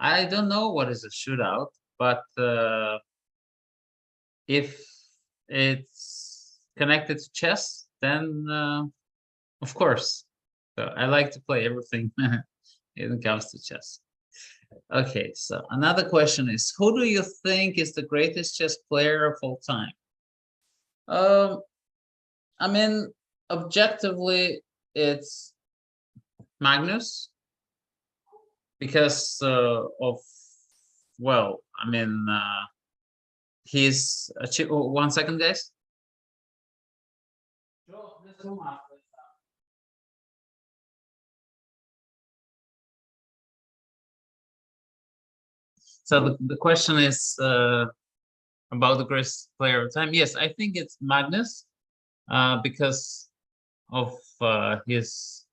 I don't know what is a shootout, but if it's connected to chess, then of course. So I like to play everything when it comes to chess. Okay, so another question is, who do you think is the greatest chess player of all time? Um, I mean, objectively, it's Magnus because of, well, I mean, he's achieved. Oh, 1 second, guys. So the question is about the greatest player of time. Yes, I think it's Magnus because of his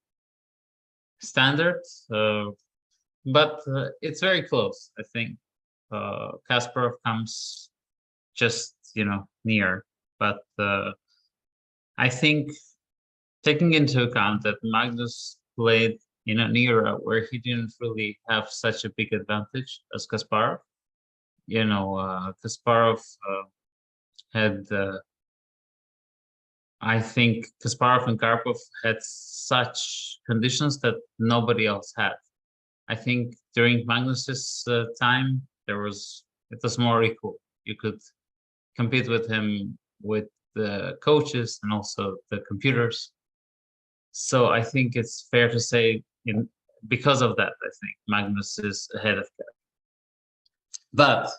standard, but it's very close. I think Kasparov comes just near, but I think taking into account that Magnus played in an era where he didn't really have such a big advantage as Kasparov. Kasparov had, I think Kasparov and Karpov had such conditions that nobody else had. I think during Magnus's time, it was more equal. You could compete with him with the coaches and also the computers. So I think it's fair to say, because of that, I think Magnus is ahead of Karpov. But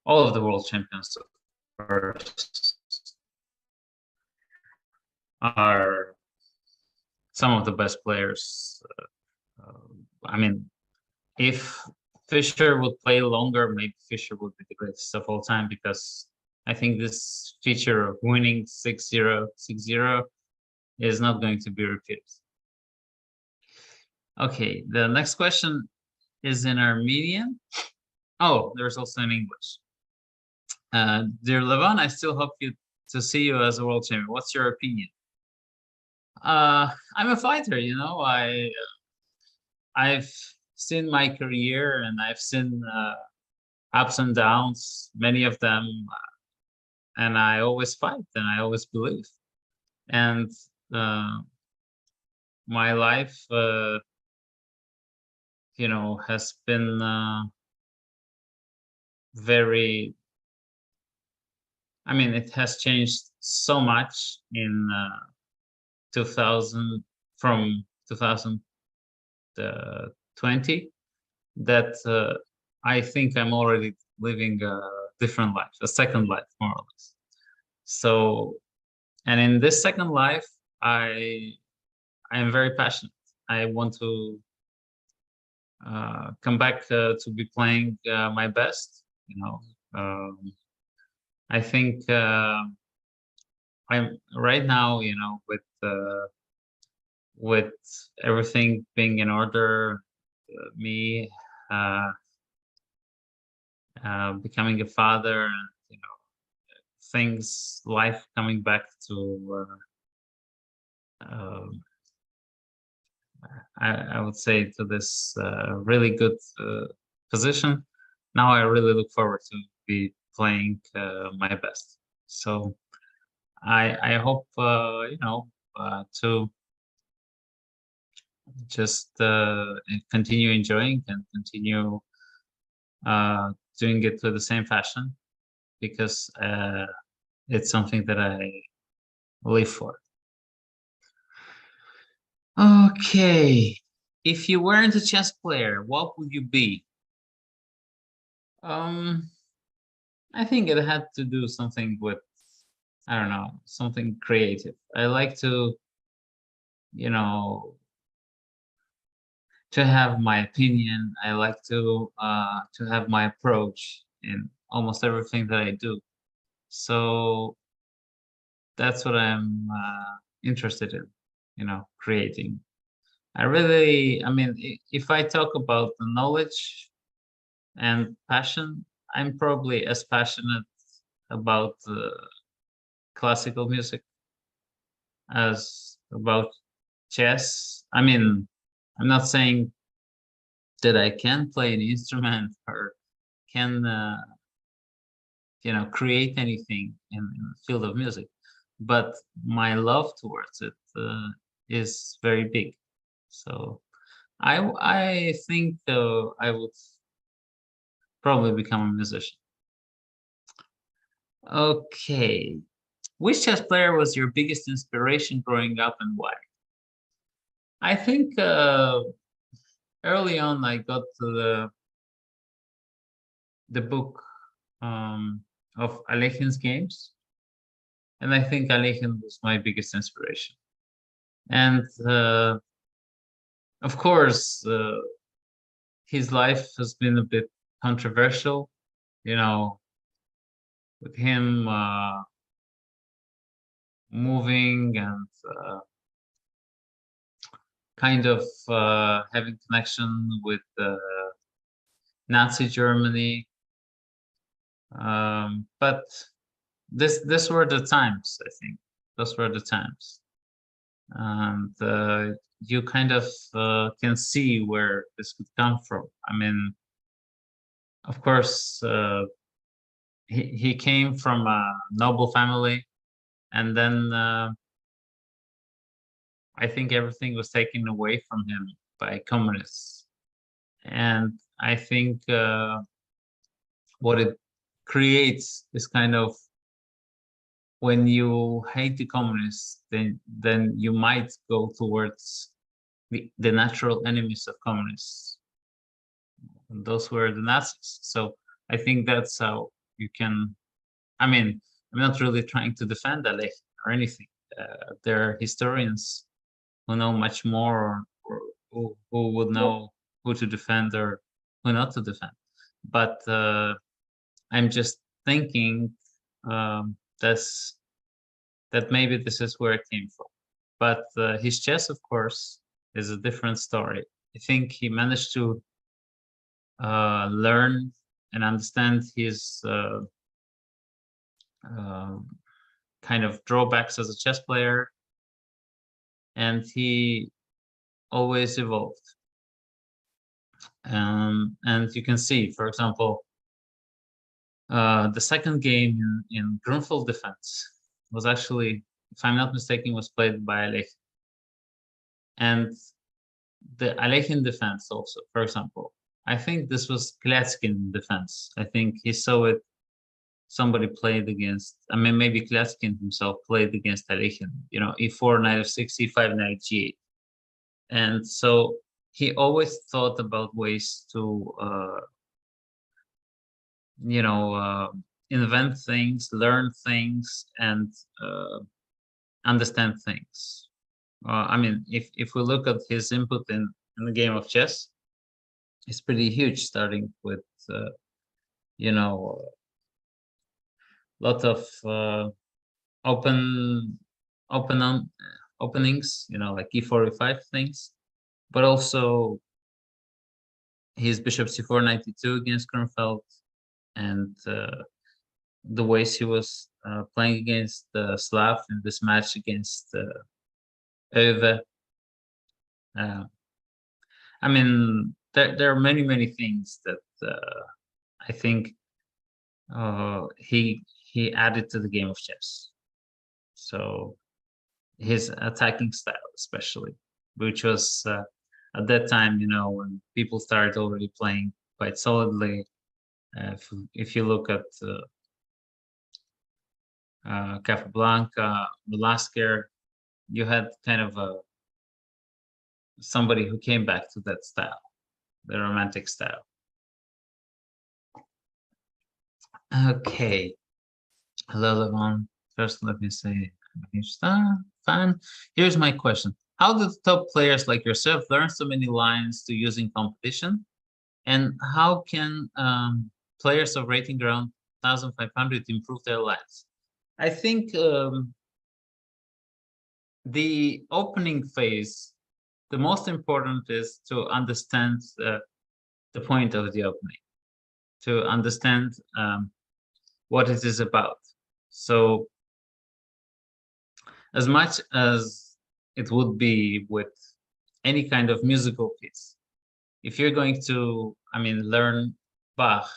all of the world champions are some of the best players. I mean, if Fischer would play longer, maybe Fischer would be the greatest of all time, because I think this feature of winning 6-0, 6-0 is not going to be repeated. Okay, the next question is in Armenian. Oh, there's also in English. Dear Levon, I still hope to see you as a world champion. What's your opinion? I'm a fighter, I've seen my career and I've seen ups and downs, many of them, and I always fight and I always believe. And my life, has been very. I mean, it has changed so much in 2000 from 2020 that I think I'm already living a different life, a second life, more or less. So, and in this second life, I am very passionate. I want to come back to be playing my best. I think I'm right now, with everything being in order, me becoming a father, and life coming back to I would say to this really good position. Now I really look forward to be playing my best. So I hope to just continue enjoying and continue doing it with the same fashion, because it's something that I live for. Okay, if you weren't a chess player, what would you be? I think it had to do something with, I don't know, something creative. I like to, to have my opinion. I like to have my approach in almost everything that I do. So that's what I'm interested in, creating. I mean, if I talk about the knowledge and passion, I'm probably as passionate about classical music as about chess. I mean, I'm not saying that I can play an instrument or can create anything in the field of music, but my love towards it is very big. So I think I would probably become a musician. Okay. Which chess player was your biggest inspiration growing up and why? I think early on I got to the book of Alechin's games, and I think Alechin was my biggest inspiration. And of course, his life has been a bit controversial, with him moving and kind of having connection with Nazi Germany. But this were the times, I think. Those were the times. And you kind of can see where this could come from. I mean, of course, he came from a noble family, and then I think everything was taken away from him by communists. And I think what it creates is kind of, when you hate the communists, then you might go towards the natural enemies of communists. And those were the Nazis. So I think that's how you can. I mean, I'm not really trying to defend Alech or anything. There are historians who know much more, or who would know who to defend or who not to defend. But I'm just thinking that maybe this is where it came from. But his chess, of course, is a different story. I think he managed to learn and understand his kind of drawbacks as a chess player, and he always evolved. And you can see, for example, the second game in Grunfeld defense was actually, if I'm not mistaken, was played by Alech. And the Alechin defense also, for example, I think this was Klatskin defense. I think he saw it. Somebody played against, I mean, maybe Klatskin himself played against Alechin, e4, knight of6, e5, knight g8. And so he always thought about ways to, invent things, learn things, and understand things. I mean, if we look at his input in the game of chess, it's pretty huge, starting with, lot of openings, like e4, e5 things, but also his bishop c4, knight e2 against Grunfeld, and the ways he was playing against Slav in this match against Öve. I mean, there are many things that I think he added to the game of chess. So his attacking style, especially, which was at that time, when people started already playing quite solidly. If you look at Capablanca, Velasquez, you had kind of somebody who came back to that style, the romantic style. Okay. Hello, Levon. First, let me say, fine. Here's my question. How do top players like yourself learn so many lines to use in competition? And how can players of rating around 1,500 improve their lines? I think the opening phase, the most important is to understand the point of the opening, to understand what it is about. So as much as it would be with any kind of musical piece, if you're going to, I mean, learn Bach,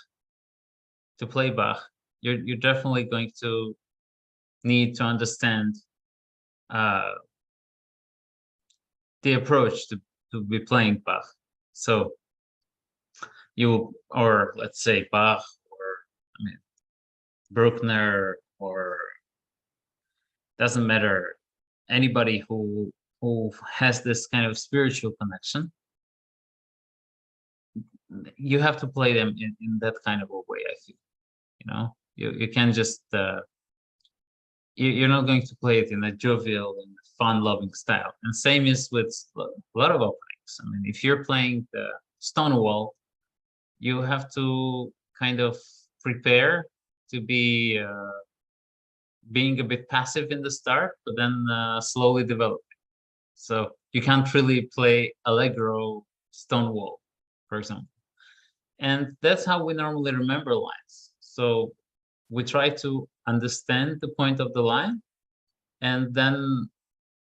to play Bach, you're definitely going to need to understand the approach to be playing Bach. So you, or let's say Bach, or I mean, Bruckner, or doesn't matter, anybody who has this kind of spiritual connection, you have to play them in that kind of a way, I feel. You know, you can't just you're not going to play it in a jovial and fun-loving style. And same is with a lot of openings. I mean, if you're playing the Stonewall, you have to kind of prepare to be being a bit passive in the start, but then slowly develop. So you can't really play Allegro Stonewall, for example. And that's how we normally remember lines. So we try to understand the point of the line, and then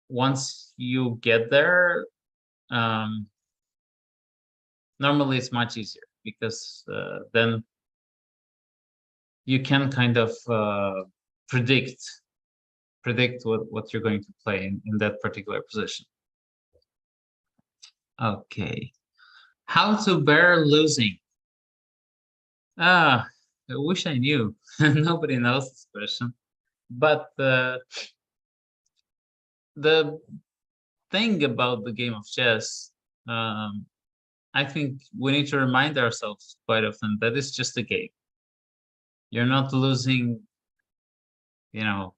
once you get there, normally it's much easier, because then you can kind of predict what you're going to play in that particular position. Okay, how to bear losing? I wish I knew. Nobody knows this question. But the thing about the game of chess, I think we need to remind ourselves quite often that it's just a game. You're not losing, you know,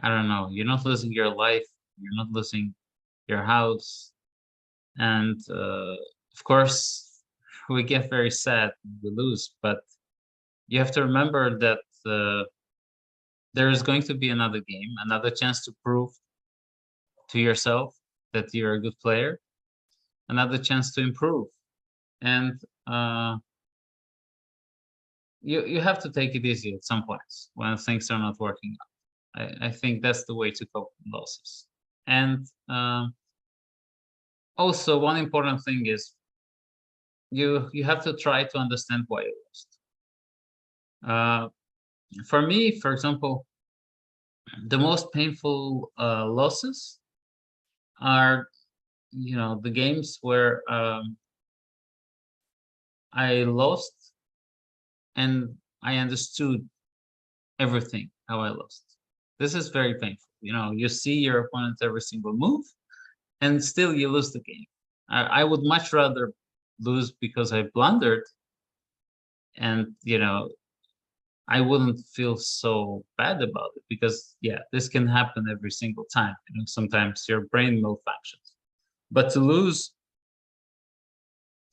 I don't know, you're not losing your life, you're not losing your house. And of course, we get very sad when we lose, but you have to remember that there is going to be another game, another chance to prove to yourself that you're a good player, another chance to improve. And you have to take it easy at some points when things are not working out. I think that's the way to cope with losses. And also, one important thing is you have to try to understand why you lost. For me, for example, the most painful losses are, the games where I lost and I understood everything how I lost. This is very painful. You see your opponent every single move, and still you lose the game. I would much rather lose because I blundered, and I wouldn't feel so bad about it, because this can happen every single time. Sometimes your brain malfunctions, but to lose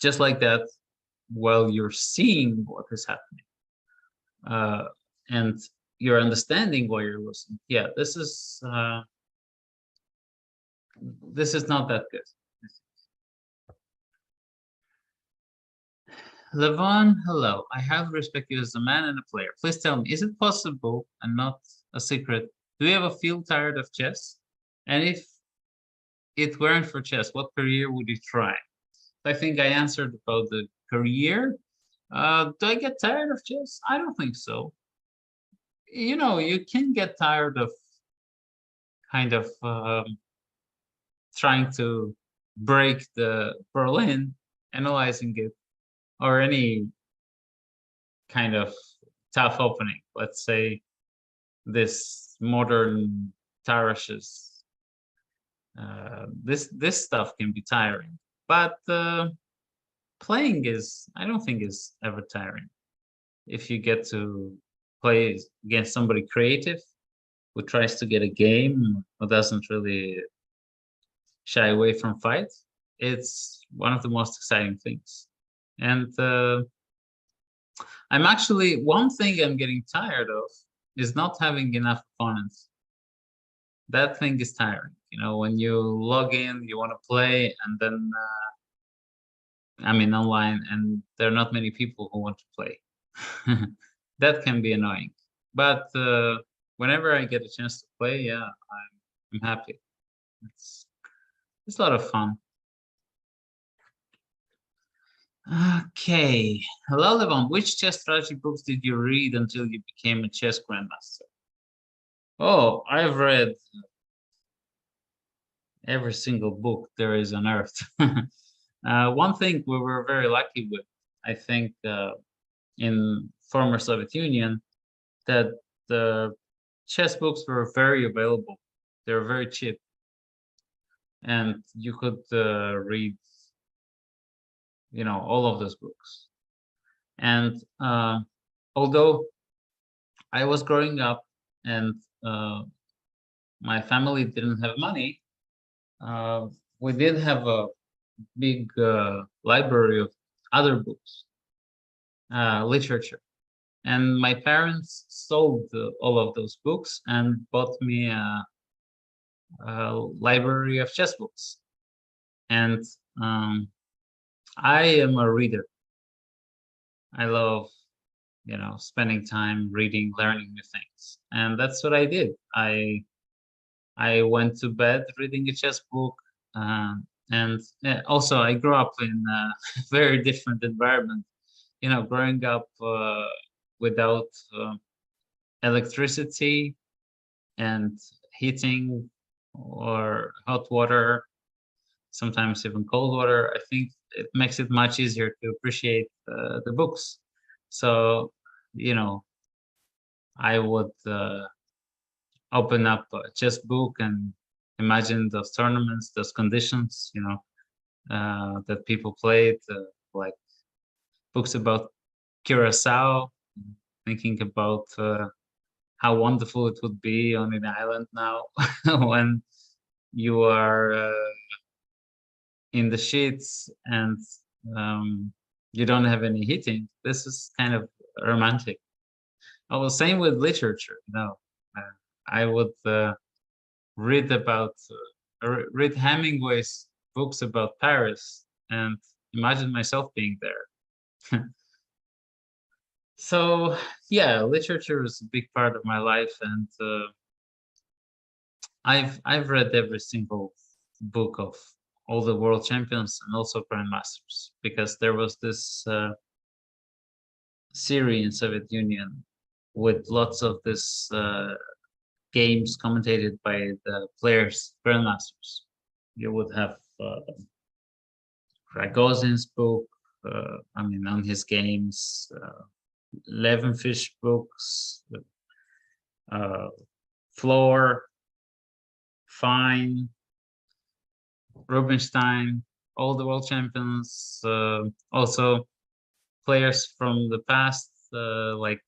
just like that while you're seeing what is happening, and you're understanding why you're losing, this is not that good. Levon, hello. I have respect you as a man and a player. Please tell me, is it possible, and not a secret, do you ever feel tired of chess? And if it weren't for chess, what career would you try? I think I answered about the career. Do I get tired of chess? I don't think so. You can get tired of kind of trying to break the Berlin, analyzing it, or any kind of tough opening. Let's say this modern Tarashes. This stuff can be tiring, but playing I don't think is ever tiring. If you get to play against somebody creative who tries to get a game, who doesn't really shy away from fights, it's one of the most exciting things. And one thing I'm getting tired of is not having enough opponents. That thing is tiring. When you log in, you want to play, and then online, and there are not many people who want to play. That can be annoying. But whenever I get a chance to play, I'm happy. It's a lot of fun. Okay. Hello, Levon. Which chess strategy books did you read until you became a chess grandmaster? Oh, I've read every single book there is on earth. One thing we were very lucky with, I think, in former Soviet Union, that the chess books were very available. They were very cheap, and you could read, all of those books. And although I was growing up and my family didn't have money, uh, we did have a big library of other books, literature. And my parents sold all of those books and bought me a library of chess books. And um, I am a reader. I love, spending time reading, learning new things, and that's what I did. I went to bed reading a chess book, and also I grew up in a very different environment. Growing up without electricity and heating or hot water, sometimes even cold water. I think it makes it much easier to appreciate the books. So, you know, I would open up a chess book and imagine those tournaments, those conditions, that people played, like books about Curacao, thinking about how wonderful it would be on an island now when you are in the sheets and you don't have any heating. This is kind of romantic. Oh, same with literature. I would read about read Hemingway's books about Paris and imagine myself being there. So yeah, literature is a big part of my life, and I've read every single book of all the world champions and also grandmasters, because there was this series in Soviet Union with lots of this games commentated by the players, grandmasters. You would have Ragozin's book, on his games, Levon Fish books, uh, Floor, Fine, Rubinstein, all the world champions, also players from the past, like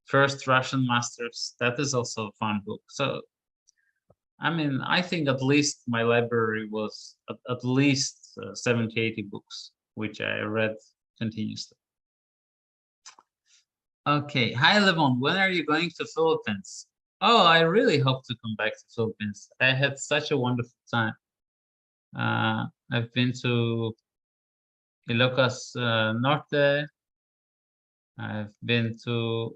first Russian masters. That is also a fun book. So, I think at least my library was at least 70, 80 books, which I read continuously. Okay. Hi, Levon. When are you going to Philippines? Oh, I really hope to come back to Philippines. I had such a wonderful time. I've been to Ilocos Norte. I've been to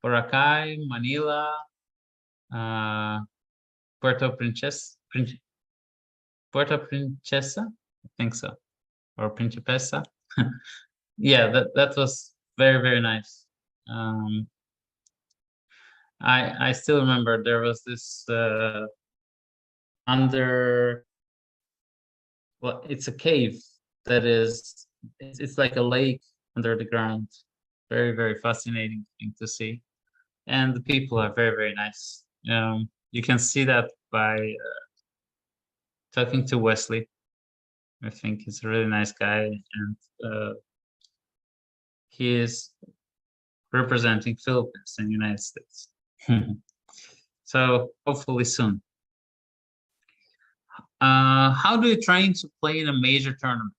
Boracay, Manila, uh, Puerto Princesa, Puerto Princesa, I think so, or Principesa. Yeah, that was very, very nice. Um, I still remember there was this under, well, it's a cave that is, it's like a lake under the ground. Very, very fascinating thing to see, and the people are very, very nice. You can see that by talking to Wesley. I think he's a really nice guy, and he is representing Philippines in the United States. So hopefully soon. How do you train to play in a major tournament?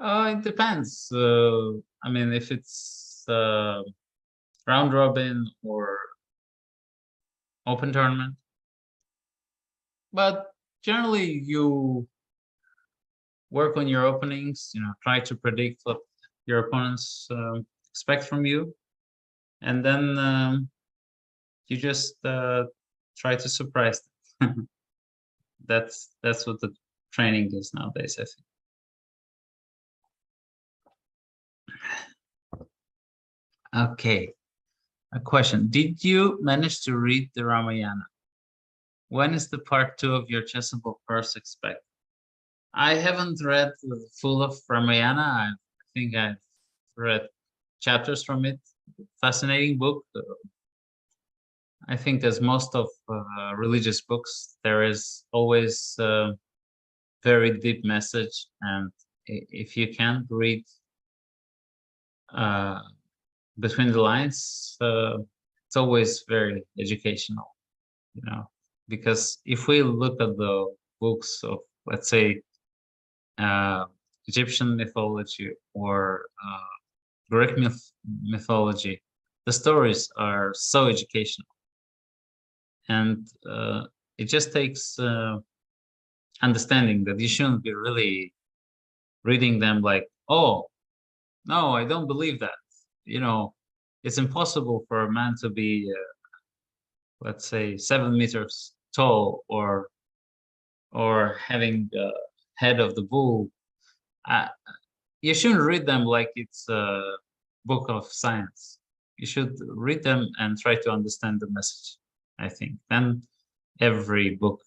It depends. If it's round robin or open tournament, but generally you work on your openings. Try to predict what your opponents expect from you, and then you just try to surprise them. That's what the training is nowadays, I think. Okay, a question. Did you manage to read the Ramayana? When is the part 2 of your chessable course expected? I haven't read the full of Ramayana. I think I've read chapters from it. Fascinating book. I think, as most of religious books, there is always a very deep message, and if you can read uh, between the lines, it's always very educational, because if we look at the books of, let's say, uh, Egyptian mythology or Greek mythology, the stories are so educational, and it just takes understanding that you shouldn't be really reading them like, oh, no, I don't believe that. It's impossible for a man to be, let's say, 7 meters tall, or having the head of the bull. Uh, you shouldn't read them like it's a book of science. You should read them and try to understand the message, I think. Then every book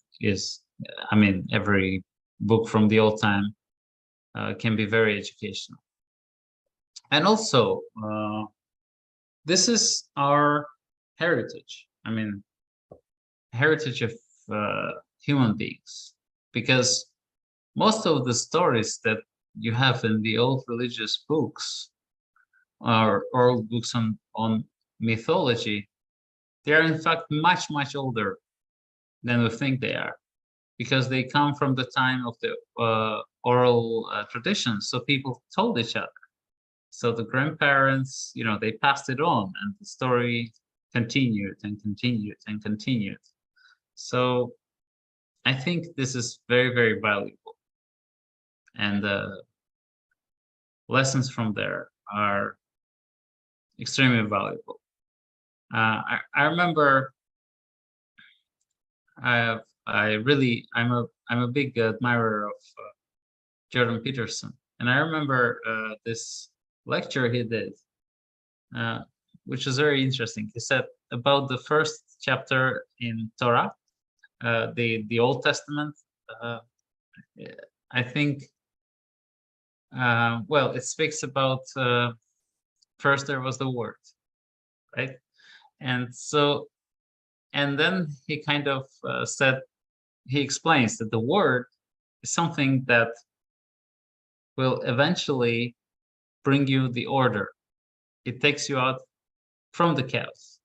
every book from the old time can be very educational. And also, this is our heritage. Heritage of human beings, because most of the stories that you have in the old religious books or old books on mythology, they are in fact much, much older than we think they are, because they come from the time of the oral tradition. So people told each other. So the grandparents, they passed it on, and the story continued and continued and continued. So I think this is very, very valuable. And lessons from there are extremely valuable. I remember I'm a big admirer of Jordan Peterson, and I remember this lecture he did, which was very interesting. He said about the first chapter in Torah, the Old Testament. I think, well, it speaks about first there was the Word, right? And then he kind of he explains that the Word is something that will eventually bring you the order. It takes you out from the chaos.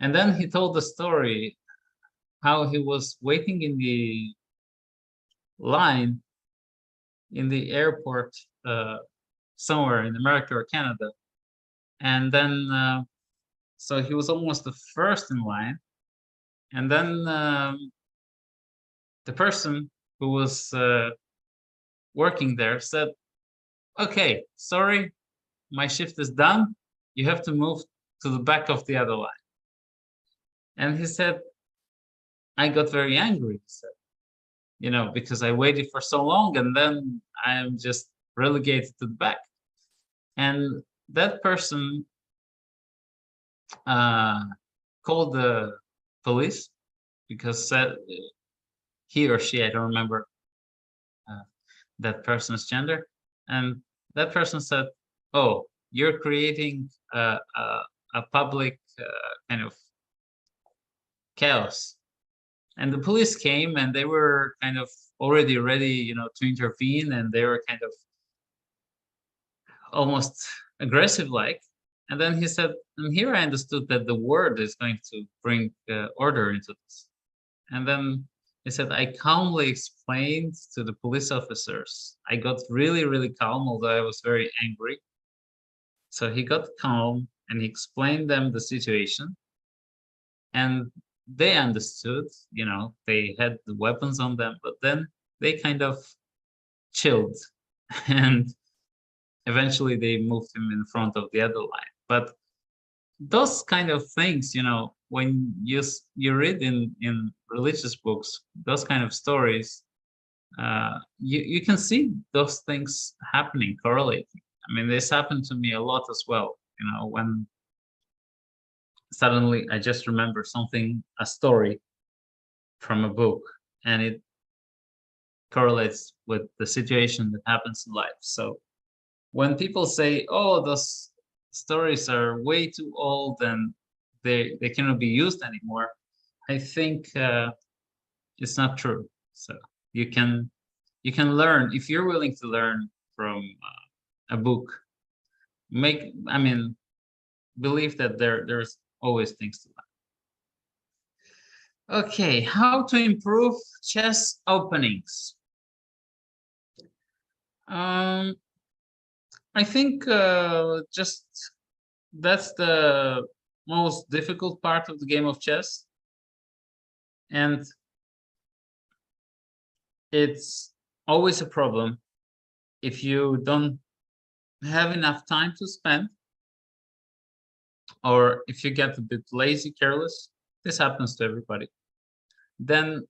And then he told the story how he was waiting in the line in the airport somewhere in America or Canada. And then, so he was almost the first in line. And then the person who was working there said, okay, sorry, my shift is done. You have to move to the back of the other line. And he said, I got very angry, he said, because I waited for so long, and then I'm just relegated to the back. And that person called the police, because he or she, I don't remember that person's gender, and that person said, oh, you're creating a public kind of chaos. And the police came, and they were kind of already ready, to intervene, and they were kind of almost aggressive like. And then he said, and here I understood that the Word is going to bring order into this. And then he said, I calmly explained to the police officers. I got really, really calm, although I was very angry. So he got calm, and he explained them the situation. And they understood, they had the weapons on them, but then they kind of chilled. And eventually they moved him in front of the other line. But those kind of things, when you read in religious books, those kind of stories, you can see those things happening, correlating. This happened to me a lot as well, when suddenly I just remember a story from a book, and it correlates with the situation that happens in life. So when people say, "Oh, those stories are way too old and they cannot be used anymore," I think it's not true. So you can learn if you're willing to learn from a book. Believe that there's always things to learn. Okay, how to improve chess openings. I think just that's the most difficult part of the game of chess, and it's always a problem if you don't have enough time to spend, or if you get a bit lazy, careless. This happens to everybody. Then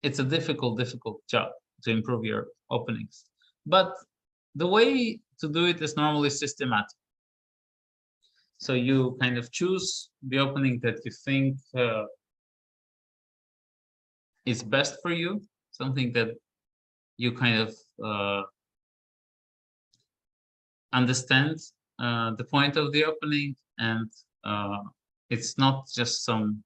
it's a difficult job to improve your openings. But the way to do it is normally systematic. So you kind of choose the opening that you think is best for you, something that you kind of understand the point of the opening, and it's not just some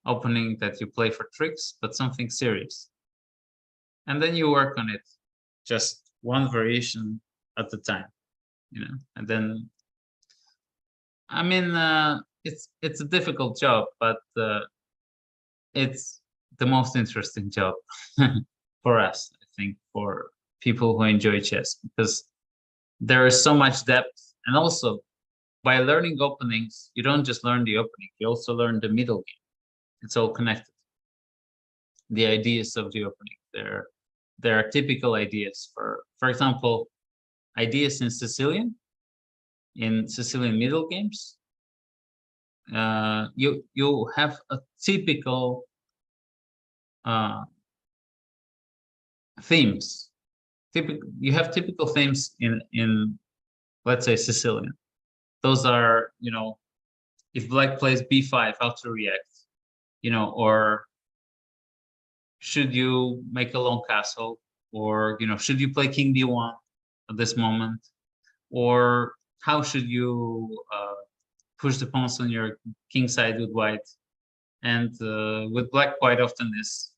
opening that you play for tricks, but something serious. And then you work on it, just one variation at a time, and then it's a difficult job, but it's the most interesting job for us, I think, for people who enjoy chess, because there is so much depth. And also, by learning openings, you don't just learn the opening, you also learn the middle game. It's all connected. The ideas of the opening, there are typical ideas. For example, ideas in Sicilian middle games. You have a typical themes. You have typical themes in let's say Sicilian. Those are, if black plays b5, how to react, or should you make a long castle, or should you play king d1 at this moment, or how should you push the pawns on your king side with white, and with black quite often is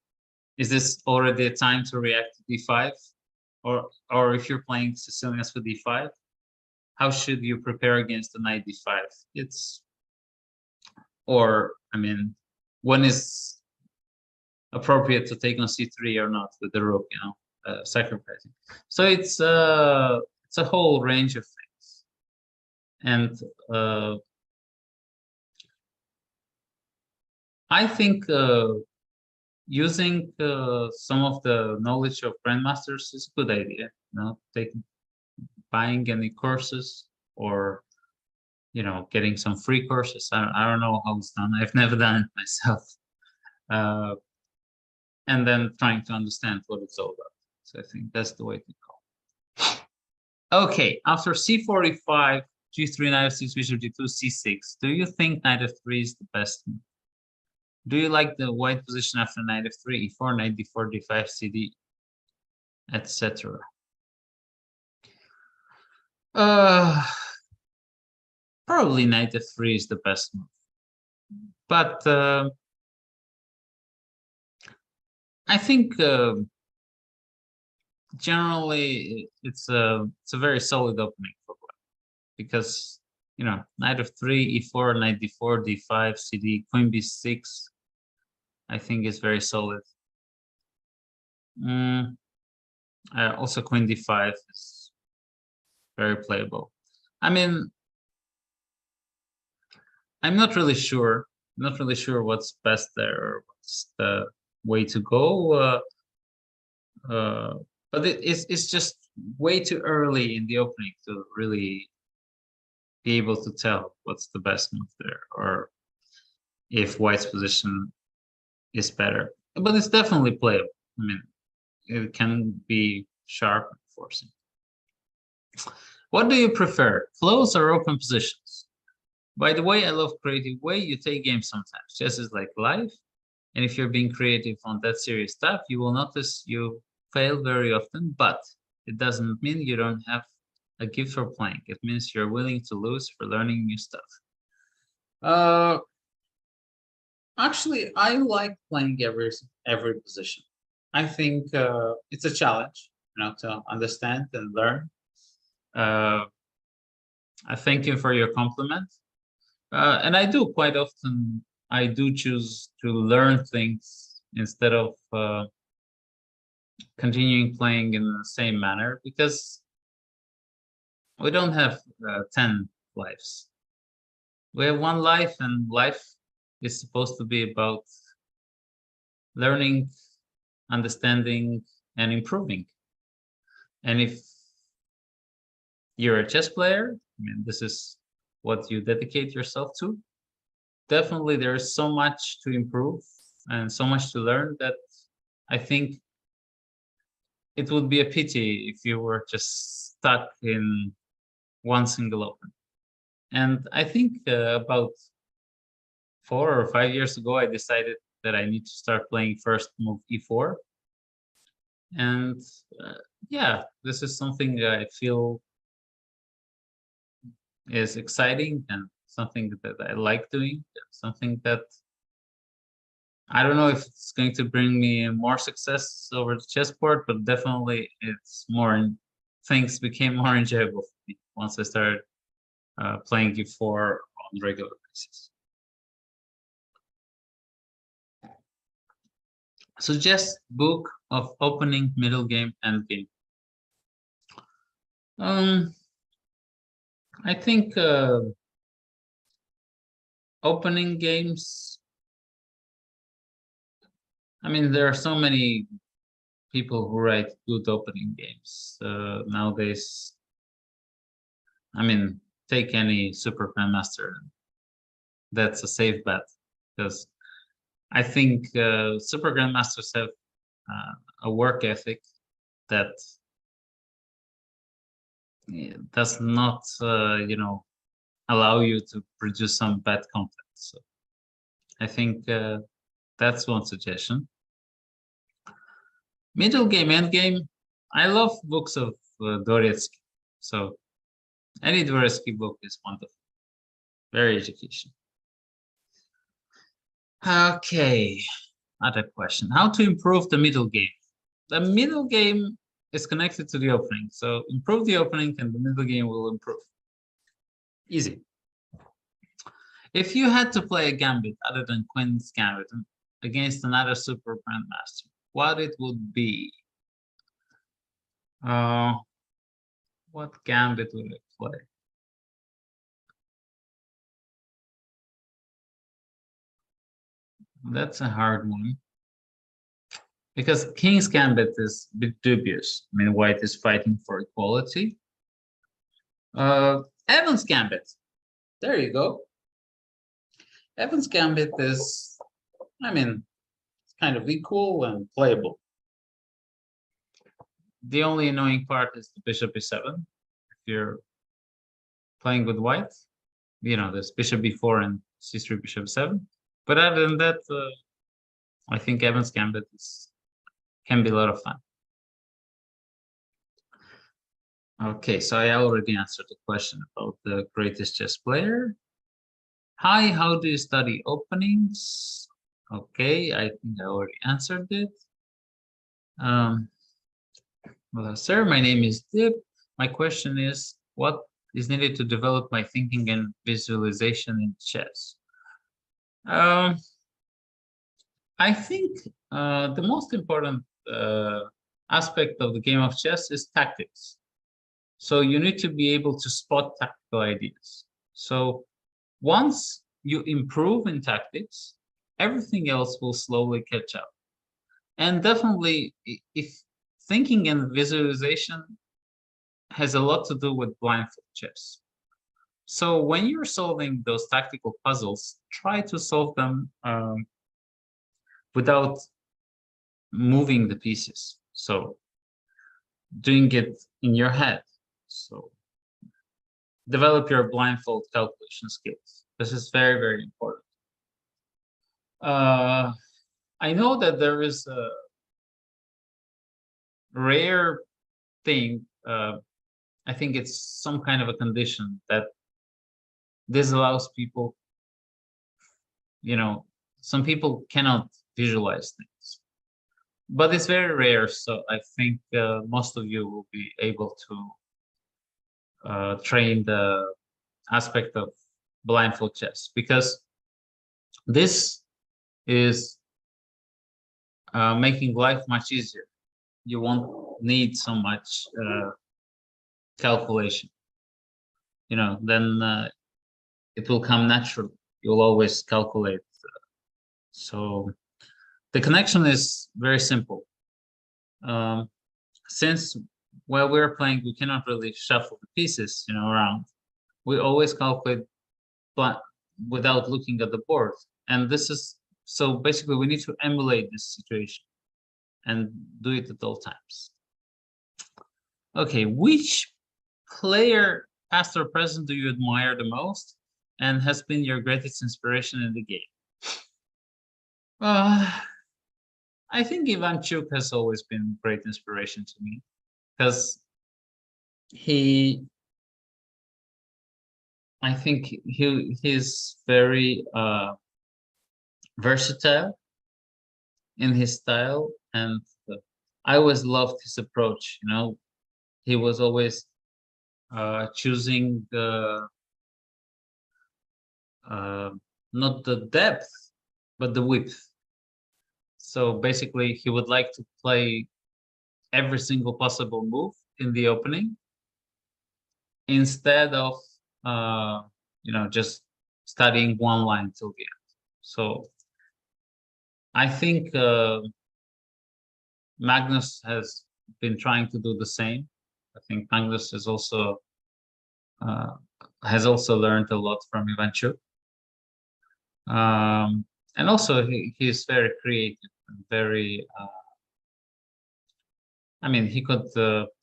this already a time to react to d5, or if you're playing Sicilians with d5, how should you prepare against the knight d5? When is appropriate to take on c3 or not with the rook, sacrificing. So it's a whole range of things, and I think using some of the knowledge of grandmasters is a good idea. Buying any courses, or getting some free courses. I don't know how it's done. I've never done it myself. And then trying to understand what it's all about. So I think that's the way to go. Okay, after c45, g3, knight f6, bishop g2, c6. Do you think knight f3 is the best move? Do you like the white position after knight f3, e4, knight d4, d5, cd, etc.? Probably knight f3 is the best move, but I think generally it's a very solid opening for black, because knight f3, e4, knight d4, d5, cd, queen b6, I think is very solid. Also queen d5 is very playable. I'm not really sure what's best there, or what's the way to go. But it's just way too early in the opening to really be able to tell what's the best move there, or if white's position is better. But it's definitely playable. It can be sharp and forcing. What do you prefer, close or open positions? By the way, I love creative way you take games sometimes. Chess is like life. And if you're being creative on that serious stuff, you will notice you fail very often, but it doesn't mean you don't have a gift for playing. It means you're willing to lose for learning new stuff. Actually, I like playing every position. I think it's a challenge, to understand and learn. I thank you for your compliment. And I do quite often. I do choose to learn things instead of continuing playing in the same manner, because we don't have 10 lives. We have one life, and life is supposed to be about learning, understanding, and improving. And if you're a chess player, I mean, this is what you dedicate yourself to, definitely there's so much to improve and so much to learn that I think it would be a pity if you were just stuck in one single open. And I think about 4 or 5 years ago, I decided that I need to start playing first move e4. And yeah, this is something that I feel is exciting and something that I like doing, something that I don't know if it's going to bring me more success over the chessboard, but definitely things became more enjoyable for me once I started playing e4 on a regular basis. Suggest book of opening, middle game, end game. I think opening games, I mean, there are so many people who write good opening games nowadays. I mean, take any super grandmaster. That's a safe bet, because I think super grandmasters have a work ethic that does not, allow you to produce some bad content. So I think that's one suggestion. Middle game, end game. I love books of Dvoretsky. So any Dvoretsky book is wonderful. Very educational. Okay, other question. How to improve the middle game? The middle game is connected to the opening. So improve the opening and the middle game will improve. Easy. If you had to play a gambit other than Queen's Gambit against another super grandmaster, what it would be? What gambit would I play? That's a hard one, because King's Gambit is a bit dubious. I mean, white is fighting for equality. Evans Gambit. There you go. Evans Gambit is, I mean, it's kind of equal and playable. The only annoying part is the bishop e7. If you're playing with white, there's bishop b4 and c3 bishop 7. But other than that, I think Evans Gambit can be a lot of fun. Okay, so I already answered the question about the greatest chess player. Hi, how do you study openings? Okay, I think I already answered it. Well, sir, my name is Dip. My question is, what is needed to develop my thinking and visualization in chess? I think the most important aspect of the game of chess is tactics. So you need to be able to spot tactical ideas. So once you improve in tactics, everything else will slowly catch up. And definitely, if thinking and visualization has a lot to do with blindfold chess. So when you're solving those tactical puzzles, try to solve them without moving the pieces. So doing it in your head. So develop your blindfold calculation skills. This is very, very important. I know that there is a rare thing. I think it's some kind of a condition that this allows people, some people cannot visualize things, but it's very rare. So I think most of you will be able to train the aspect of blindfold chess, because this is making life much easier. You won't need so much calculation, then it will come naturally. You'll always calculate. So the connection is very simple. Since while we're playing, we cannot really shuffle the pieces, around. We always calculate without looking at the board. And this is, so basically we need to emulate this situation and do it at all times. Okay, which player, past or present, do you admire the most and has been your greatest inspiration in the game? I think Ivanchuk has always been great inspiration to me, because I think he's very versatile in his style, and I always loved his approach. He was always choosing the not the depth, but the width. So basically, he would like to play every single possible move in the opening, instead of just studying one line till the end. So I think Magnus has been trying to do the same. I think Magnus has also learned a lot from Ivanchuk. And also he's very creative and very, he could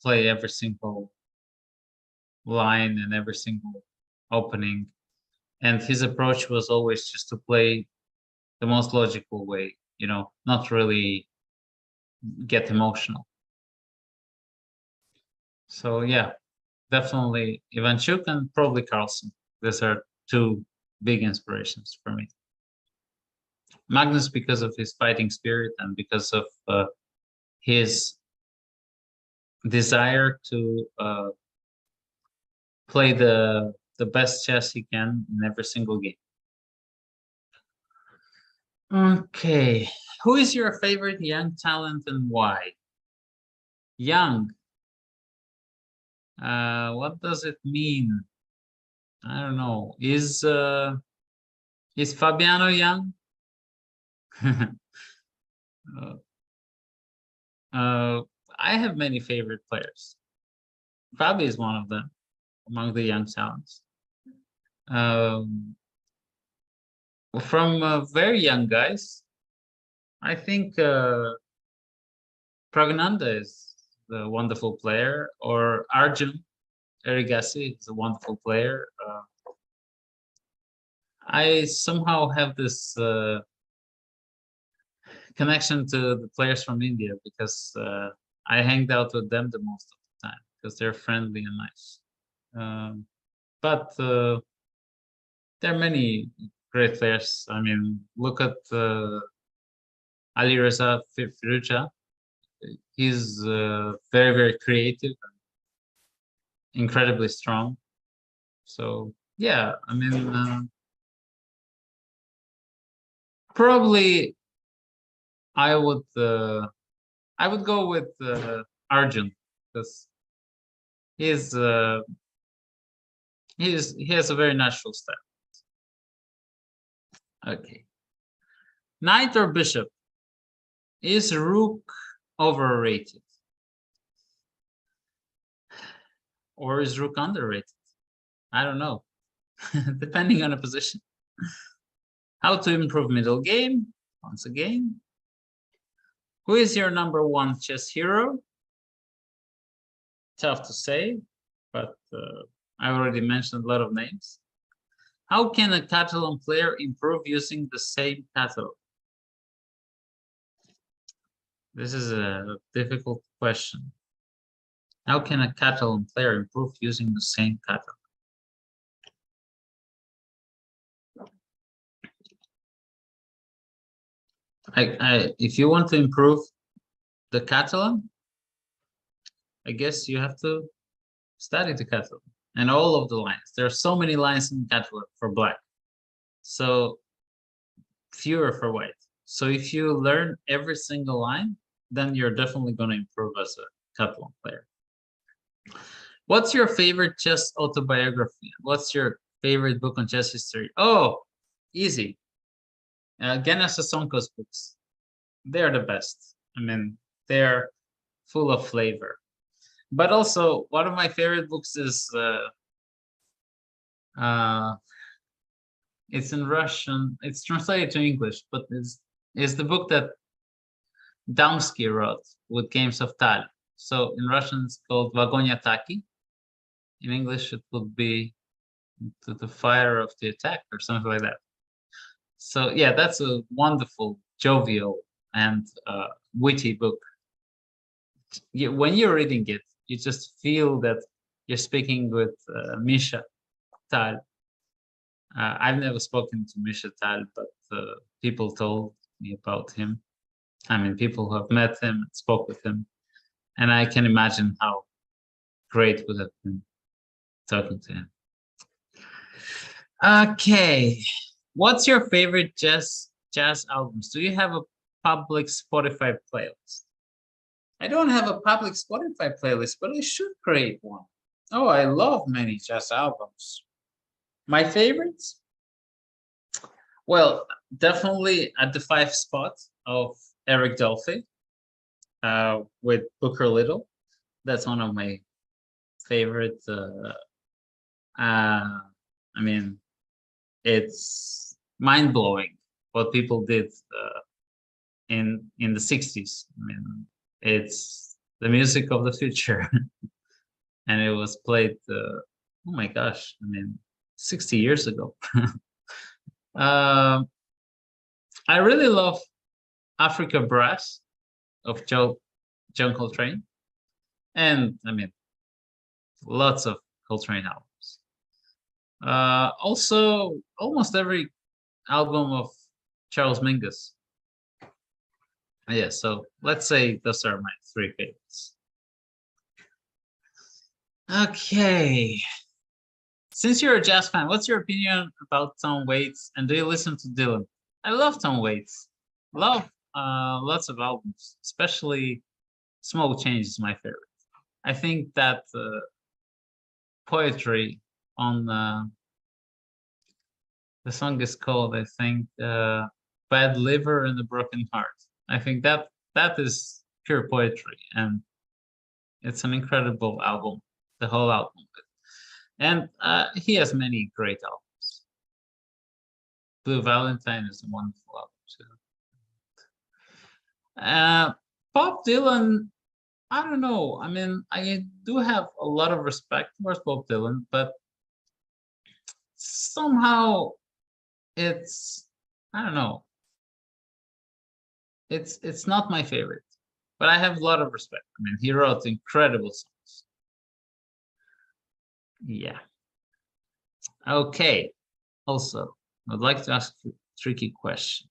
play every single line and every single opening. And his approach was always just to play the most logical way, not really get emotional. So yeah, definitely Ivanchuk and probably Carlsen. These are two big inspirations for me. Magnus because of his fighting spirit and because of his desire to play the best chess he can in every single game. Okay, who is your favorite young talent and why? Young. What does it mean? I don't know. Is Fabiano young? I have many favorite players. Fabi is one of them among the young talents. From very young guys, I think Pragnanda is a wonderful player, or Arjun Erigassi is a wonderful player. I somehow have this connection to the players from India, because I hanged out with them the most of the time, because they're friendly and nice. But there are many great players. Look at Ali Reza Firuja. He's very, very creative and incredibly strong. So yeah, probably I would go with Arjun, because he has a very natural style. Okay, knight or bishop? Is rook overrated, or is rook underrated? I don't know, depending on the position. How to improve middle game? Once again, who is your #1 chess hero? Tough to say, but I already mentioned a lot of names. How can a Catalan player improve using the same catalog? This is a difficult question. How can a Catalan player improve using the same catalog? If you want to improve the Catalan, I guess you have to study the Catalan and all of the lines. There are so many lines in the catalog for black, so fewer for white. So if you learn every single line, then you're definitely going to improve as a Catalan player. What's your favorite chess autobiography? What's your favorite book on chess history? Oh, easy. Gena Sosonko's books. They're the best. I mean, they're full of flavor. But also, one of my favorite books is it's in Russian. It's translated to English, but it's the book that Damsky wrote with Games of Tal. So in Russian, it's called Vagonya Taki. In English, it would be the fire of the attack or something like that. So yeah, that's a wonderful, jovial, and witty book. When you're reading it, you just feel that you're speaking with Misha Tal. I've never spoken to Misha Tal, but people told me about him. I mean, people who have met him and spoke with him. And I can imagine how great it would have been talking to him. Okay. What's your favorite jazz albums? Do you have a public Spotify playlist? I don't have a public Spotify playlist, but I should create one. Oh, I love many jazz albums. My favorites? Well, definitely at the 5 spot of Eric Dolphy with Booker Little. That's one of my favorite. I mean, it's mind-blowing what people did in the 60s. I mean, it's the music of the future. And it was played, oh my gosh, I mean, 60 years ago. I really love Africa Brass of John Coltrane. And I mean, lots of Coltrane albums. Also, almost every album of Charles Mingus. Yeah, so let's say those are my 3 favorites. Okay. Since you're a jazz fan, what's your opinion about Tom Waits? And do you listen to Dylan? I love Tom Waits. Love lots of albums, especially Small Change is my favorite. I think that poetry on the song is called, I think, Bad Liver and a Broken Heart. I think that is pure poetry, and it's an incredible album, the whole album. And he has many great albums. Blue Valentine is a wonderful album too. Bob Dylan, I don't know. I mean, I do have a lot of respect towards Bob Dylan, but somehow it's, I don't know. It's not my favorite, but I have a lot of respect. I mean, he wrote incredible songs. Yeah. Okay. Also, I'd like to ask you a tricky question.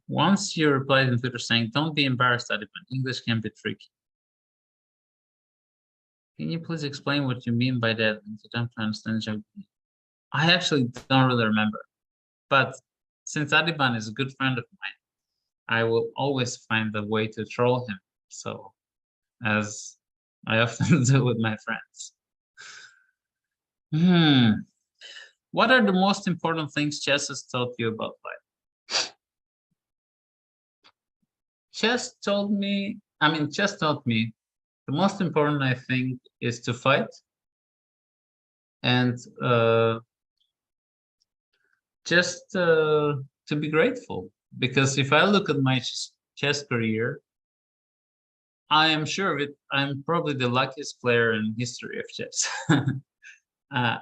Once you replied on Twitter saying, "Don't be embarrassed, Adiban. English can be tricky." Can you please explain what you mean by that and attempt to understand? I actually don't really remember, but since Adiban is a good friend of mine, I will always find a way to troll him. So, as I often do with my friends. What are the most important things chess has taught you about life? Chess taught me the most important, I think, is to fight and just to be grateful. Because if I look at my chess career, I am sure of it. I'm probably the luckiest player in history of chess. uh,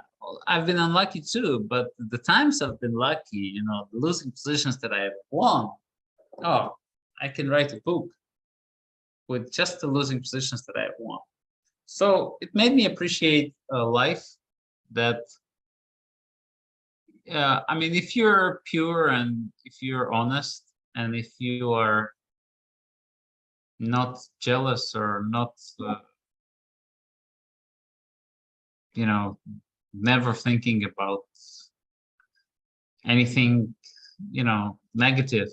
I've been unlucky too, but the times I've been lucky, you know, the losing positions that I have won, oh, I can write a book with just the losing positions that I have won. So it made me appreciate life that, I mean, if you're pure and if you're honest and if you are not jealous or not, you know, never thinking about anything, you know, negative,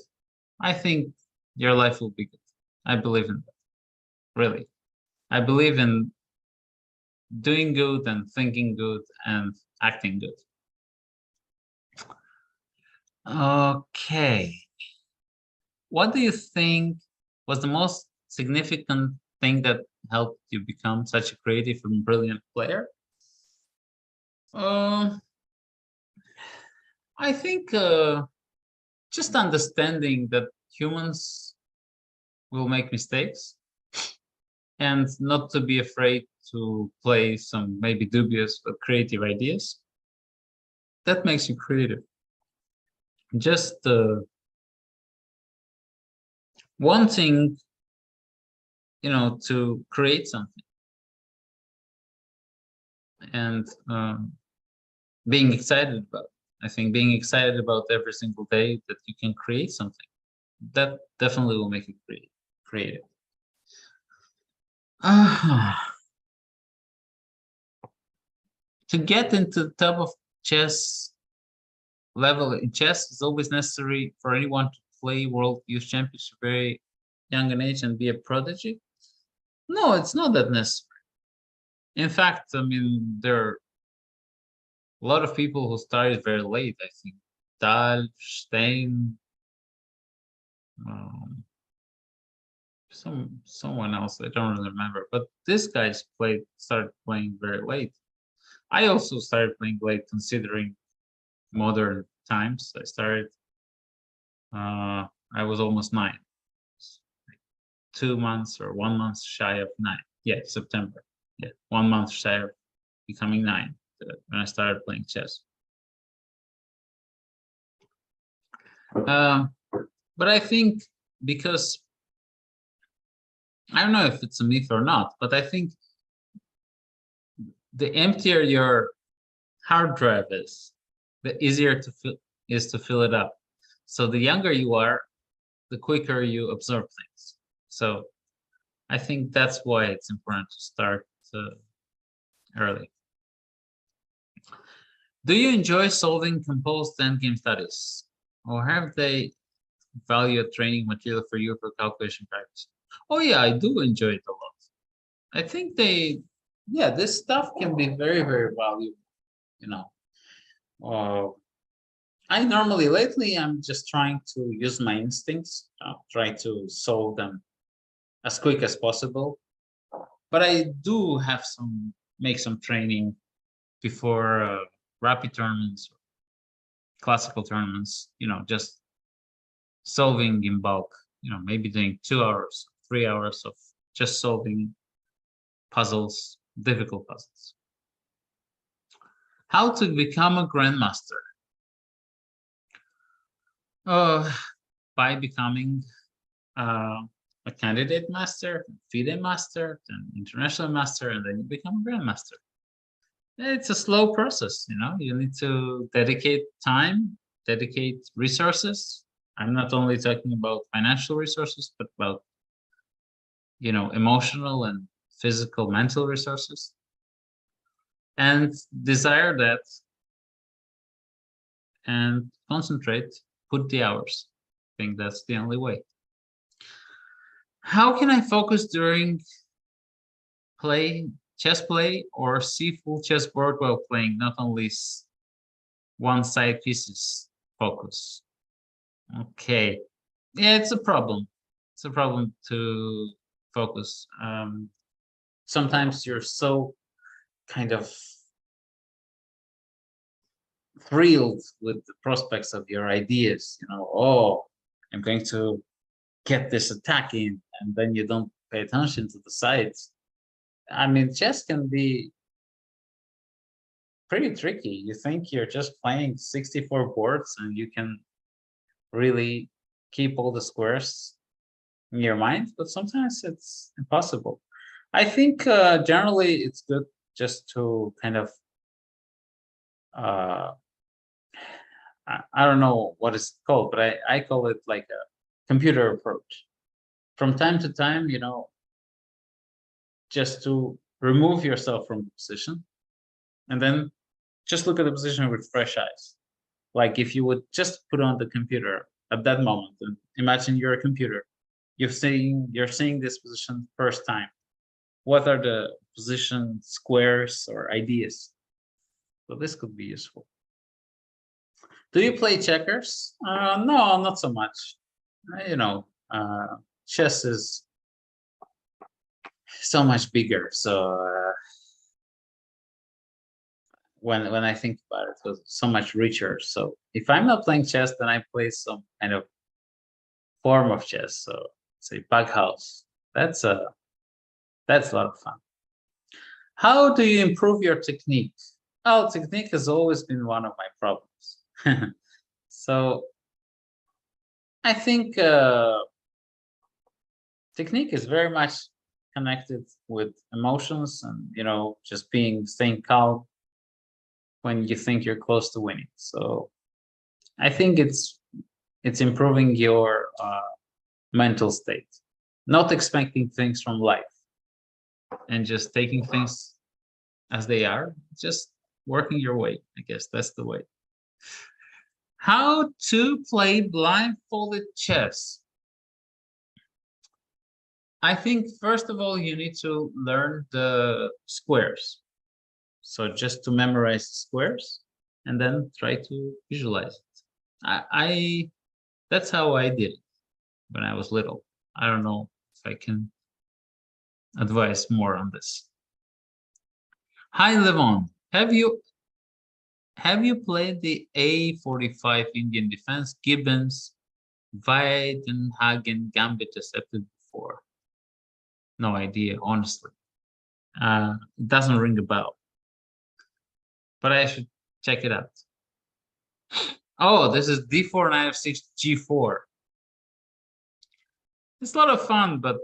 I think your life will be good. I believe in that, really. I believe in doing good and thinking good and acting good. Okay. What do you think was the most significant thing that helped you become such a creative and brilliant player? Uh, I think just understanding that humans will make mistakes and not to be afraid to play some maybe dubious but creative ideas. That makes you creative. Just wanting, you know, to create something and being excited about it. I think being excited about every single day that you can create something, that definitely will make you creative. To get into the top of chess level in chess, it's always necessary for anyone to play World Youth Championship very young in age and be a prodigy. No, it's not that necessary. In fact, I mean, there are a lot of people who started very late. I think Dahl, Stein, um, someone else. I don't really remember. But this guy's started playing very late. I also started playing late, considering modern times. I started. I was almost 9, 2 months or 1 month shy of 9. Yeah, September. Yeah, 1 month shy of becoming 9 when I started playing chess. But I think because I don't know if it's a myth or not, but I think the emptier your hard drive is, the easier to fill it up. So the younger you are, the quicker you absorb things. So I think that's why it's important to start early. Do you enjoy solving composed endgame studies, or have they valued training material for you for calculation practice? Oh yeah, I do enjoy it a lot. I think yeah, this stuff can be very, very valuable, you know. I normally, lately, I'm just trying to use my instincts, try to solve them as quick as possible. But I do have make some training before rapid tournaments, classical tournaments, you know, just solving in bulk, you know, maybe doing 2 hours, 3 hours of just solving puzzles, difficult puzzles. How to become a grandmaster? By becoming a candidate master, FIDE master, then international master, and then you become a grandmaster. It's a slow process, you know. You need to dedicate time, dedicate resources. I'm not only talking about financial resources, but about, you know, emotional and physical, mental resources. And desire that and concentrate, put the hours. I think that's the only way. How can I focus during chess play, or see full chessboard while playing, not only one side pieces focus? Okay. Yeah, it's a problem. It's a problem to focus. Sometimes you're so kind of thrilled with the prospects of your ideas, you know, oh, I'm going to get this attack in, and then you don't pay attention to the sides. I mean, chess can be pretty tricky. You think you're just playing 64 boards and you can really keep all the squares in your mind, but sometimes it's impossible. I think generally it's good just to kind of I don't know what it's called, but I call it like a computer approach. From time to time, just to remove yourself from the position and then just look at the position with fresh eyes. Like if you would just put on the computer at that moment and imagine you're a computer, you're seeing this position first time. What are the position squares or ideas? So this could be useful. Do you play checkers? No, not so much. Chess is so much bigger. So when I think about it, was so much richer. So if I'm not playing chess, then I play some kind of form of chess. So say House. That's a lot of fun. How do you improve your technique? Oh, technique has always been one of my problems. So I think technique is very much connected with emotions and just staying calm when you think you're close to winning. So I think it's improving your mental state, not expecting things from life and just taking things as they are, just working your way. I guess that's the way. How to play blindfolded chess? I think first of all, you need to learn the squares. So just to memorize the squares and then try to visualize it. That's how I did it when I was little. I don't know if I can advise more on this. Hi, Levon. Have you played the A45 Indian defense Gibbons Weidenhagen Gambit accepted before? No idea, honestly. It doesn't ring a bell, but I should check it out. Oh, this is D4 knight f6 G4. It's a lot of fun, but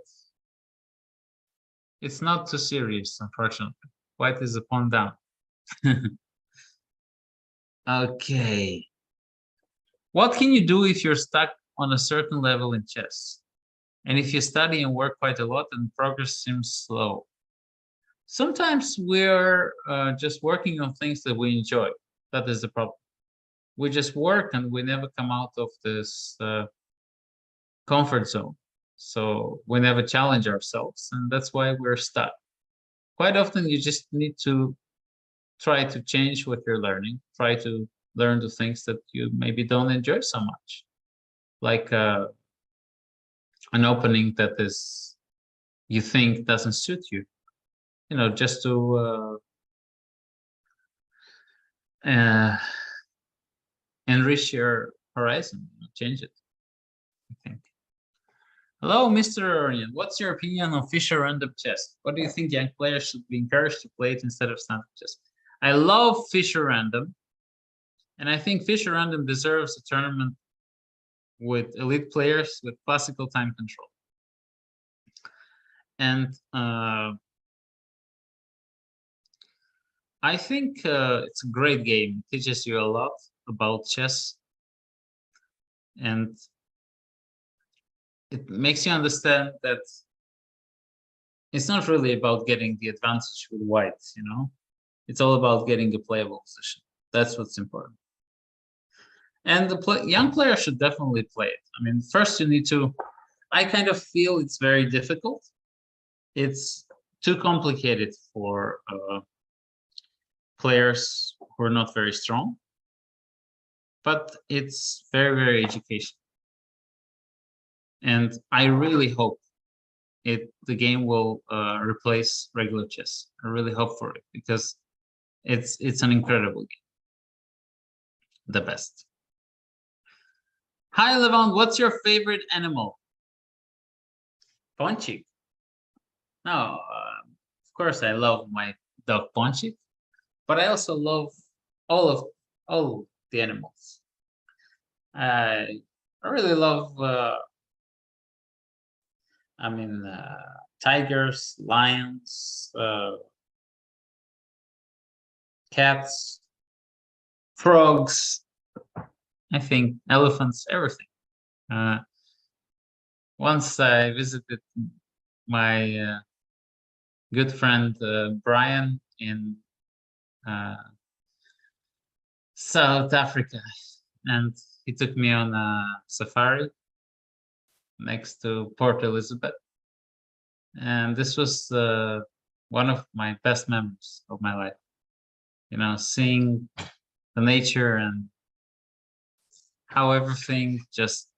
it's not too serious, unfortunately. White is a pawn down. Okay. What can you do if you're stuck on a certain level in chess? And if you study and work quite a lot and progress seems slow? Sometimes we're just working on things that we enjoy. That is the problem. We just work and we never come out of this comfort zone. So we never challenge ourselves, and that's why we're stuck. Quite often, you just need to try to change what you're learning, try to learn the things that you maybe don't enjoy so much, like an opening that you think doesn't suit you, just to enrich your horizon, change it, I think. Hello, Mr. Aronian. What's your opinion on Fischer random chess? What do you think young players should be encouraged to play it instead of standard chess? I love Fischer random, and I think Fischer random deserves a tournament with elite players with classical time control. And I think it's a great game. It teaches you a lot about chess, and it makes you understand that it's not really about getting the advantage with white, It's all about getting a playable position. That's what's important. And the young player should definitely play it. I mean, first you need to, I kind of feel it's very difficult. It's too complicated for players who are not very strong, but it's very, very educational. And I really hope the game will replace regular chess. I really hope for it because it's an incredible game. The best. Hi, Levon. What's your favorite animal? Ponchik. Now, of course, I love my dog Ponchi, but I also love all of all the animals. I really love. I mean, tigers, lions, cats, frogs. I think elephants, everything. Uh, Once I visited my good friend Brian in uh, South Africa, and he took me on a safari next to Port Elizabeth, and this was one of my best memories of my life. You know, seeing the nature and how everything just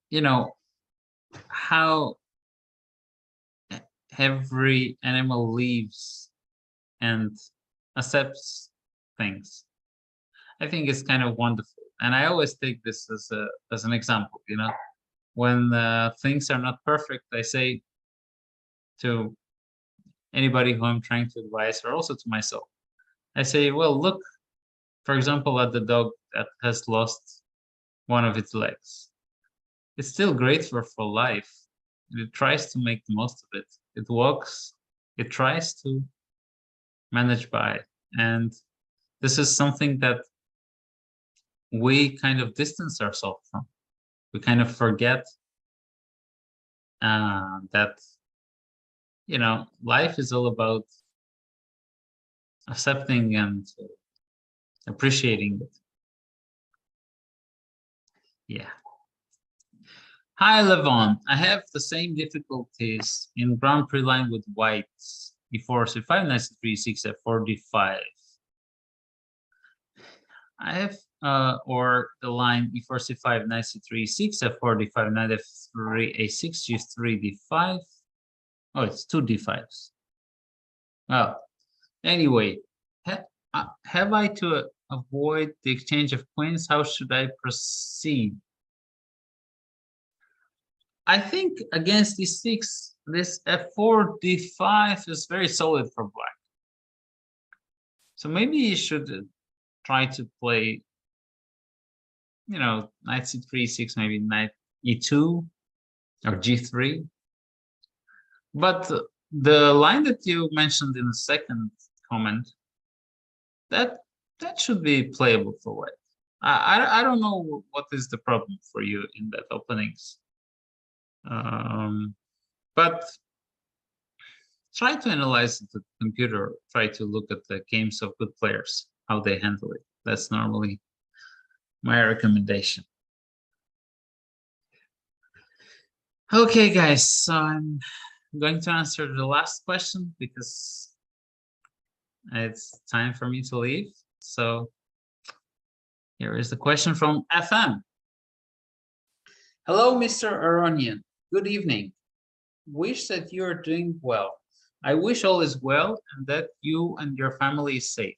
you know, how every animal lives and accepts things. I think it's kind of wonderful, and I always take this as an example. You know, when things are not perfect, I say to anybody who I'm trying to advise, or also to myself, I say, well, look, for example, at the dog that has lost one of its legs. It's still great for life. It tries to make the most of it. It walks. It tries to manage by, and this is something that we kind of distance ourselves from. We kind of forget that life is all about accepting and appreciating it. Yeah. Hi, Levon. I have the same difficulties in Grand Prix line with whites. E4, C5, knight C3, 6, F4, D5. I have, or the line E4, C5, knight C3, 6, F4, D5, knight F3, A6, G3, D5. Oh, it's two D5s. Well, anyway, have I to avoid the exchange of queens? How should I proceed? I think against D6, this F4, D5 is very solid for black. So maybe you should try to play, knight C3, 6, maybe knight E2 or G3. But the line that you mentioned in the second comment, that should be playable for white. I don't know what is the problem for you in that openings. But try to analyze the computer, try to look at the games of good players, how they handle it. That's normally my recommendation. Okay, guys, so I'm going to answer the last question because it's time for me to leave. So here is the question from FM. Hello, Mr. Aronian. Good evening. Wish that you are doing well. I wish all is well and that you and your family is safe.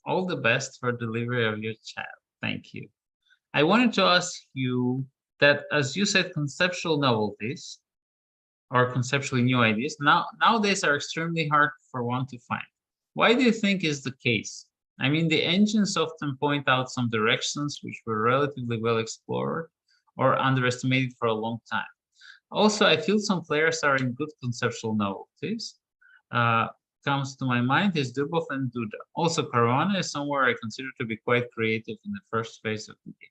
All the best for delivery of your child. Thank you. I wanted to ask you that, as you said, conceptual novelties or conceptually new ideas nowadays are extremely hard for one to find. Why do you think is the case? I mean, the engines often point out some directions which were relatively well explored or underestimated for a long time. Also, I feel some players are in good conceptual novelties. Comes to my mind is Dubov and Duda. Also, Caruana is somewhere I consider to be quite creative in the first phase of the game.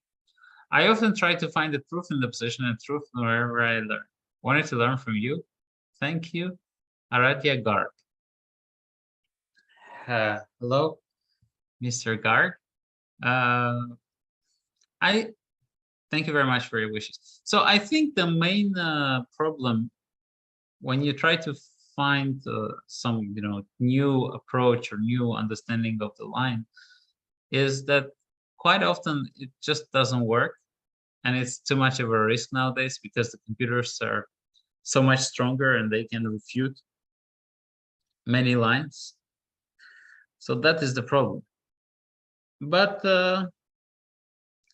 I often try to find the truth in the position and truth wherever I learn. Wanted to learn from you. Thank you. Aradia Garg. Hello, Mr. Garg. I thank you very much for your wishes. So I think the main problem when you try to find some new approach or new understanding of the line is that quite often it just doesn't work, and it's too much of a risk nowadays because the computers are so much stronger and they can refute many lines. So that is the problem. But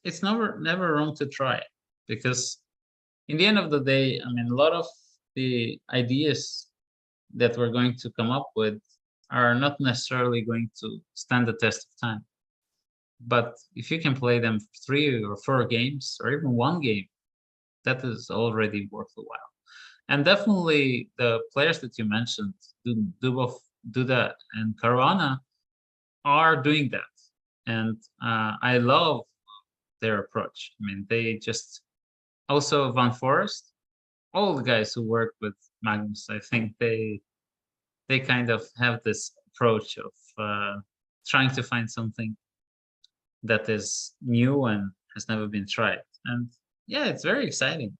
it's never wrong to try, because in the end of the day, I mean, a lot of the ideas that we're going to come up with are not necessarily going to stand the test of time. But if you can play them 3 or 4 games, or even 1 game, that is already worth a while. And definitely the players that you mentioned, Duda and Caruana, are doing that. And I love their approach. I mean, they just, also Van Forest, all the guys who work with Magnus, I think they kind of have this approach of trying to find something that is new and has never been tried. And yeah, it's very exciting.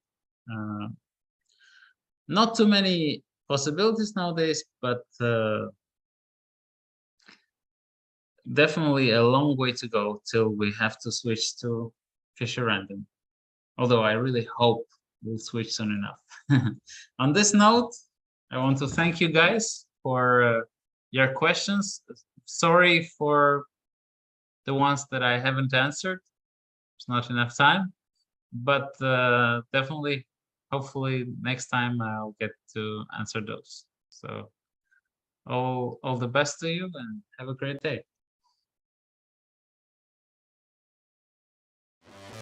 Not too many possibilities nowadays, but definitely a long way to go till we have to switch to Fisher Random. Although I really hope we'll switch soon enough. On this note, I want to thank you guys for your questions. Sorry for the ones that I haven't answered. It's not enough time, but definitely, hopefully next time I'll get to answer those. So all the best to you and have a great day.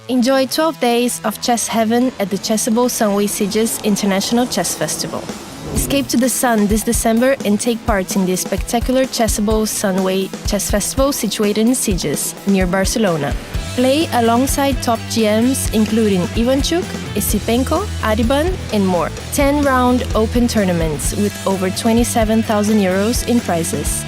Enjoy 12 days of chess heaven at the Chessable Sunway Sieges International Chess Festival. Escape to the sun this December and take part in the spectacular Chessable Sunway Chess Festival situated in Sieges, near Barcelona. Play alongside top GMs including Ivanchuk, Isipenko, Ariban, and more. 10-round open tournaments with over 27,000 euros in prizes.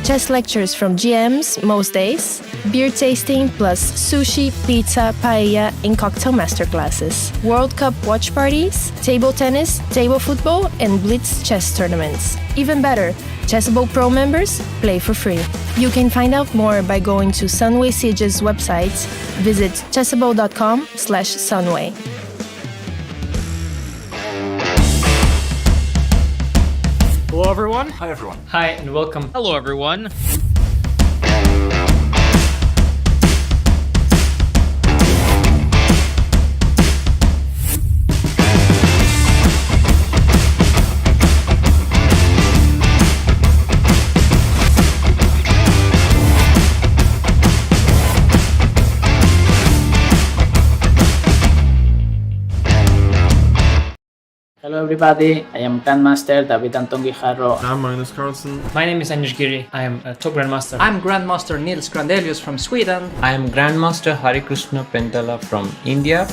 Chess lectures from GMs most days, beer tasting plus sushi, pizza, paella, and cocktail masterclasses. World Cup watch parties, table tennis, table football, and blitz chess tournaments. Even better, Chessable Pro members play for free. You can find out more by going to Sunway Siege's website. Visit chessable.com/sunway. Hello everyone. Hi everyone. Hi and welcome. Hello, everyone. Hello everybody, I am Grandmaster David Anton Guijarro. I'm Magnus Carlsen. My name is Anish Giri. I am a top grandmaster. I'm Grandmaster Nils Grandelius from Sweden. I am Grandmaster Harikrishna Pendala from India.